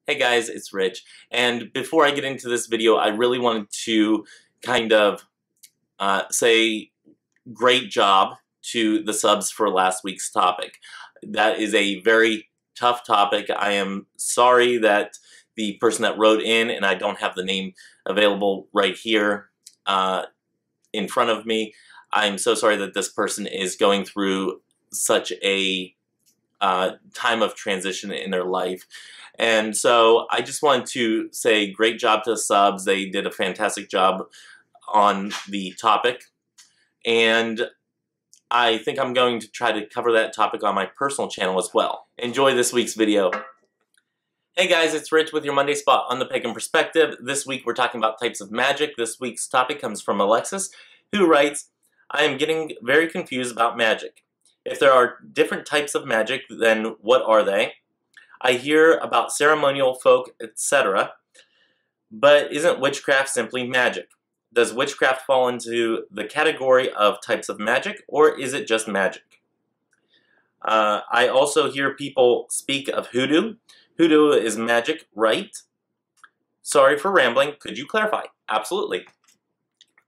Hey guys, it's Rich, and before I get into this video, I really wanted to kind of say great job to the subs for last week's topic. That is a very tough topic. I am sorry that the person that wrote in, and I don't have the name available right here in front of me, I'm so sorry that this person is going through such a time of transition in their life. And so I just wanted to say great job to the subs. They did a fantastic job on the topic. And I think I'm going to try to cover that topic on my personal channel as well. Enjoy this week's video. Hey guys, it's Rich with your Monday spot on the Pagan Perspective. This week we're talking about types of magic. This week's topic comes from Alexis, who writes, I am getting very confused about magic. If there are different types of magic, then what are they? I hear about ceremonial, folk, etc. But isn't witchcraft simply magic? Does witchcraft fall into the category of types of magic, or is it just magic? I also hear people speak of hoodoo. Hoodoo is magic, right? Sorry for rambling. Could you clarify? Absolutely.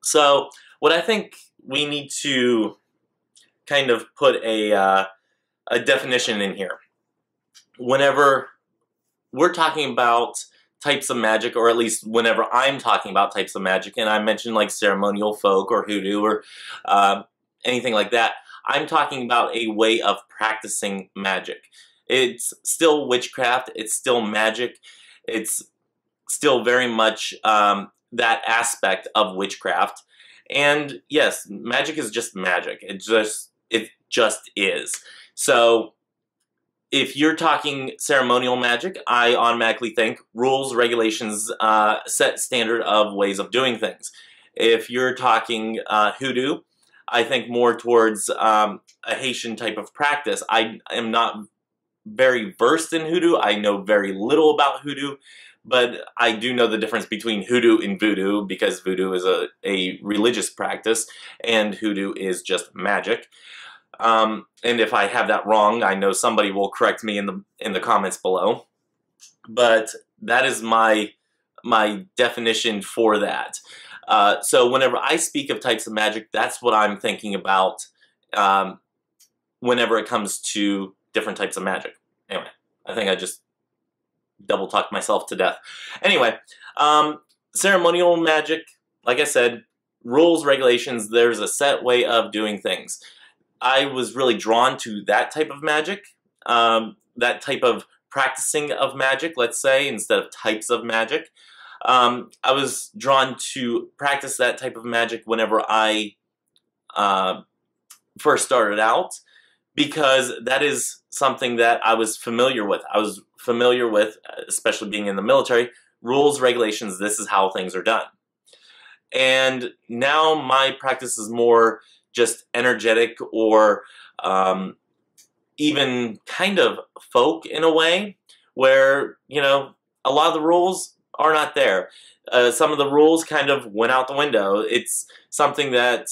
So, what I think we need to kind of put a definition in here. Whenever we're talking about types of magic, or at least whenever I'm talking about types of magic, and I mentioned like ceremonial, folk, or hoodoo, or anything like that, I'm talking about a way of practicing magic. It's still witchcraft, it's still magic, it's still very much that aspect of witchcraft. And yes, magic is just magic. It just is. So if you're talking ceremonial magic, I automatically think rules, regulations, set standard of ways of doing things. If you're talking hoodoo, I think more towards a Haitian type of practice. I am not very versed in hoodoo. I know very little about hoodoo, but I do know the difference between hoodoo and voodoo, because voodoo is a religious practice and hoodoo is just magic. And if I have that wrong, I know somebody will correct me in the comments below. But that is my definition for that. So whenever I speak of types of magic, that's what I'm thinking about whenever it comes to different types of magic. Anyway, I think I just double-talked myself to death. Anyway, ceremonial magic, like I said, rules, regulations, there's a set way of doing things. I was really drawn to that type of magic, that type of practicing of magic, let's say, instead of types of magic. I was drawn to practice that type of magic whenever I first started out, because that is something that I was familiar with. I was familiar with, especially being in the military, rules, regulations, this is how things are done. And now my practice is more just energetic, or even kind of folk in a way, where, you know, a lot of the rules are not there. Some of the rules kind of went out the window. It's something that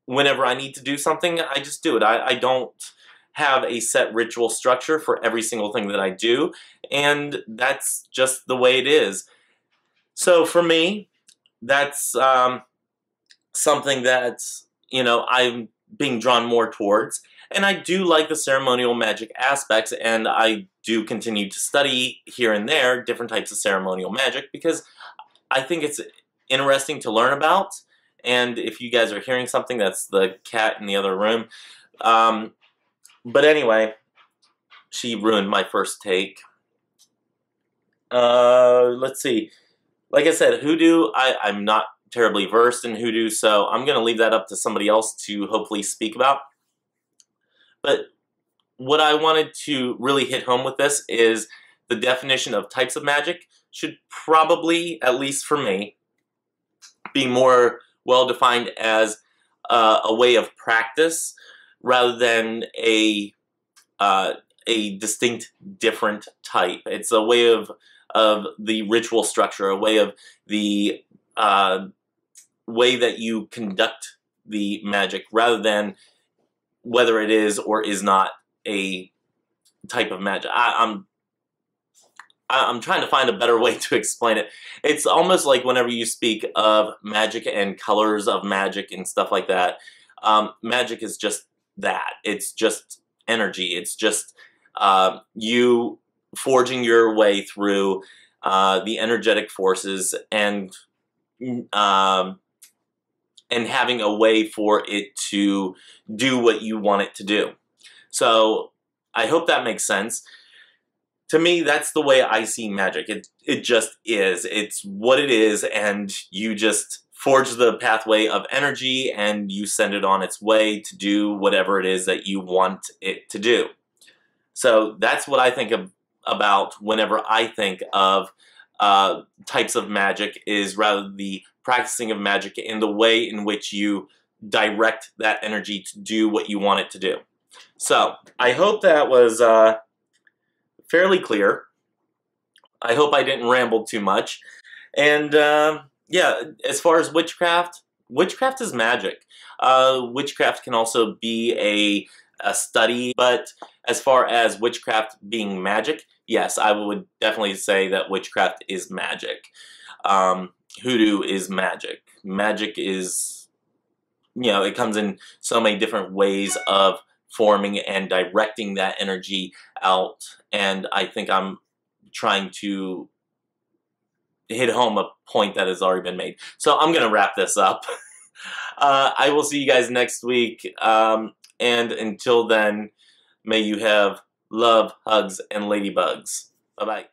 whenever I need to do something, I just do it. I don't have a set ritual structure for every single thing that I do, and that's just the way it is. So for me, that's something that's, you know, I'm being drawn more towards. And I do like the ceremonial magic aspects, and I do continue to study here and there different types of ceremonial magic, because I think it's interesting to learn about. And if you guys are hearing something, that's the cat in the other room. But anyway, she ruined my first take. Let's see. Like I said, hoodoo, I'm not terribly versed in hoodoo, so I'm going to leave that up to somebody else to hopefully speak about. But what I wanted to really hit home with this is the definition of types of magic should probably, at least for me, be more well defined as a way of practice rather than a distinct different type. It's a way of the ritual structure, a way of the way that you conduct the magic, rather than whether it is or is not a type of magic. I'm trying to find a better way to explain it. It's almost like whenever you speak of magic and colors of magic and stuff like that, magic is just that. It's just energy. It's just you forging your way through the energetic forces and having a way for it to do what you want it to do. So I hope that makes sense. To me, that's the way I see magic. It just is. It's what it is, and you just forge the pathway of energy and you send it on its way to do whatever it is that you want it to do. So that's what I think about whenever I think of types of magic, is rather the practicing of magic in the way in which you direct that energy to do what you want it to do. So I hope that was fairly clear. I hope I didn't ramble too much. And yeah, as far as witchcraft, witchcraft is magic. Witchcraft can also be a study, but as far as witchcraft being magic, yes, I would definitely say that witchcraft is magic. Hoodoo is magic. Magic is, you know, it comes in so many different ways of forming and directing that energy out, and I think I'm trying to hit home a point that has already been made. So I'm gonna wrap this up. I will see you guys next week, and until then, may you have love, hugs, and ladybugs. Bye-bye.